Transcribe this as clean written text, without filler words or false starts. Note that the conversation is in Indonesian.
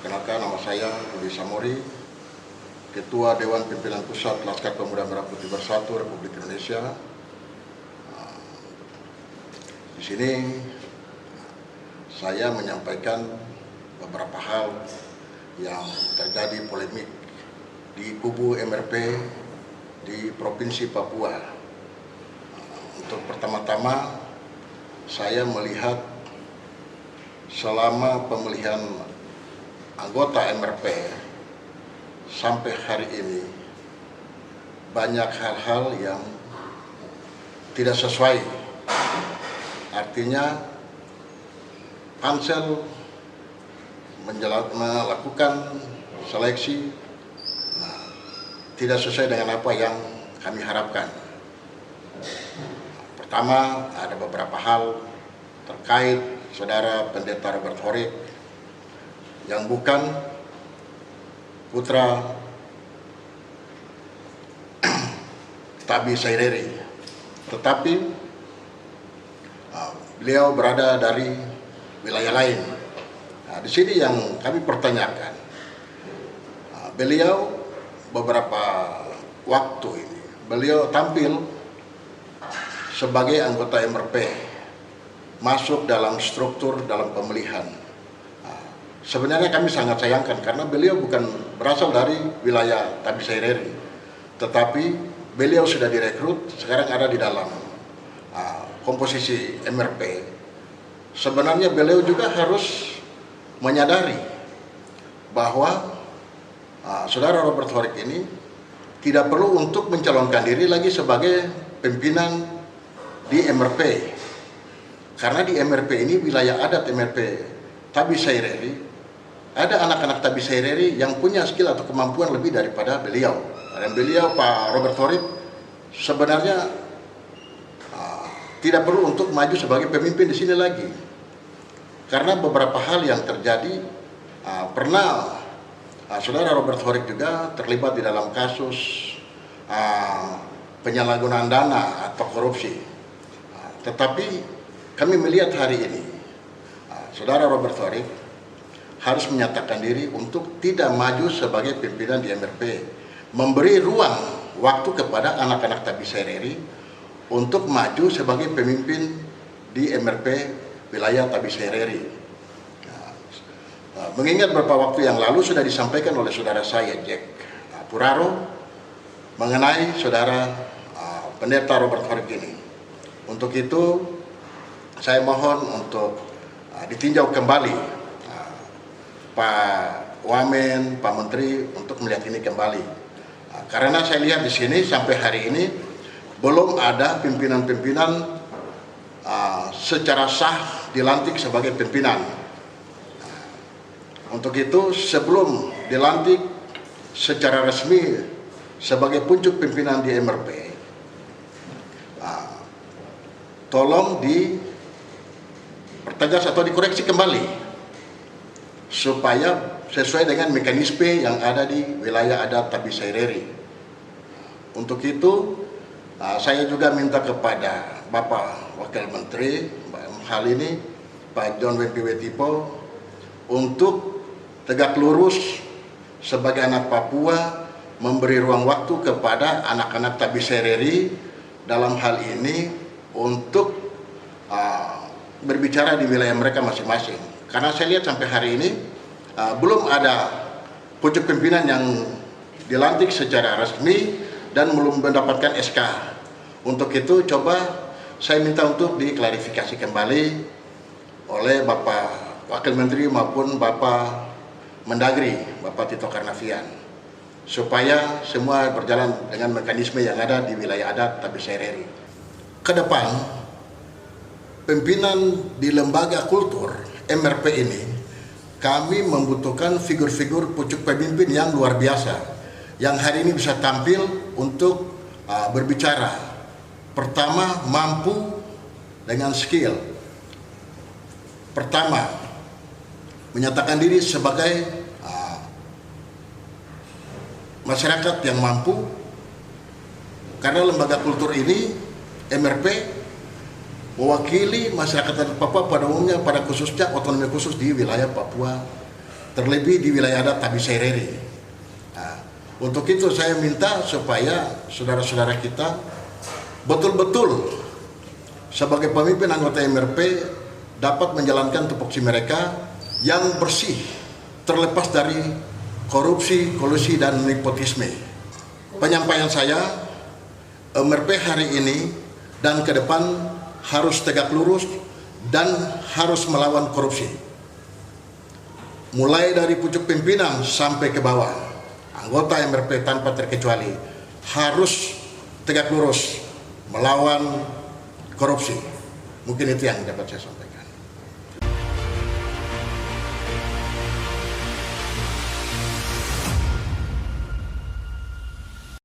Perkenalkan, nama saya Rudi Samori, Ketua Dewan Pimpinan Pusat Laskar Pemuda Merah Putih Bersatu Republik Indonesia. Di sini saya menyampaikan beberapa hal yang terjadi polemik di kubu MRP di Provinsi Papua. Untuk pertama-tama, saya melihat selama pemilihan anggota MRP sampai hari ini banyak hal-hal yang tidak sesuai. Artinya Pansel melakukan seleksi tidak sesuai dengan apa yang kami harapkan. Pertama, ada beberapa hal terkait Saudara Pendeta Robert Horik yang bukan putra Tabi Saireri, tetapi beliau berada dari wilayah lain. Di sini yang kami pertanyakan, beliau beberapa waktu ini beliau tampil sebagai anggota MRP, masuk dalam struktur dalam pemilihan. Sebenarnya kami sangat sayangkan karena beliau bukan berasal dari wilayah Tabi Saireri, tetapi beliau sudah direkrut, sekarang ada di dalam komposisi MRP. Sebenarnya beliau juga harus menyadari bahwa Saudara Robert Horik ini tidak perlu untuk mencalonkan diri lagi sebagai pimpinan di MRP, karena di MRP ini wilayah adat MRP Tabi Saireri, ada anak-anak Tabi Saireri yang punya skill atau kemampuan lebih daripada beliau. Dan beliau, Pak Robert Horik, sebenarnya tidak perlu untuk maju sebagai pemimpin di sini lagi. Karena beberapa hal yang terjadi, pernah Saudara Robert Horik juga terlibat di dalam kasus penyalahgunaan dana atau korupsi. Tetapi kami melihat hari ini, Saudara Robert Horik harus menyatakan diri untuk tidak maju sebagai pimpinan di MRP, memberi ruang waktu kepada anak-anak Tabi Saireri untuk maju sebagai pemimpin di MRP wilayah Tabi Saireri. Mengingat beberapa waktu yang lalu sudah disampaikan oleh saudara saya Jack Puraro mengenai saudara Pendeta Robert Horik ini. Untuk itu saya mohon untuk ditinjau kembali Pak Wamen, Pak Menteri untuk melihat ini kembali. Karena saya lihat di sini sampai hari ini belum ada pimpinan-pimpinan secara sah dilantik sebagai pimpinan. Untuk itu sebelum dilantik secara resmi sebagai puncak pimpinan di MRP, tolong dipertegas atau dikoreksi kembali supaya sesuai dengan mekanisme yang ada di wilayah adat Tabi Saireri. Untuk itu saya juga minta kepada Bapak Wakil Menteri hal ini, Pak John W. Wetipo, untuk tegak lurus sebagai anak Papua, memberi ruang waktu kepada anak-anak Tabi Saireri dalam hal ini untuk berbicara di wilayah mereka masing-masing. Karena saya lihat sampai hari ini belum ada pucuk pimpinan yang dilantik secara resmi dan belum mendapatkan SK. Untuk itu coba saya minta untuk diklarifikasi kembali oleh Bapak Wakil Menteri maupun Bapak Mendagri, Bapak Tito Karnavian, supaya semua berjalan dengan mekanisme yang ada di wilayah adat Tabi Saireri. Kedepan, pimpinan di lembaga kultur MRP ini, kami membutuhkan figur-figur pucuk pemimpin yang luar biasa, yang hari ini bisa tampil untuk berbicara. Pertama, mampu dengan skill. Pertama, menyatakan diri sebagai masyarakat yang mampu, karena lembaga kultur ini, MRP, mewakili masyarakat Papua pada umumnya, pada khususnya otonomi khusus di wilayah Papua terlebih di wilayah adat Tabi-Sereri. Nah, untuk itu saya minta supaya saudara-saudara kita betul-betul sebagai pemimpin anggota MRP dapat menjalankan tupoksi mereka yang bersih, terlepas dari korupsi, kolusi, dan nepotisme. Penyampaian saya, MRP hari ini dan ke depan harus tegak lurus dan harus melawan korupsi. Mulai dari pucuk pimpinan sampai ke bawah, anggota MRP tanpa terkecuali harus tegak lurus melawan korupsi. Mungkin itu yang dapat saya sampaikan.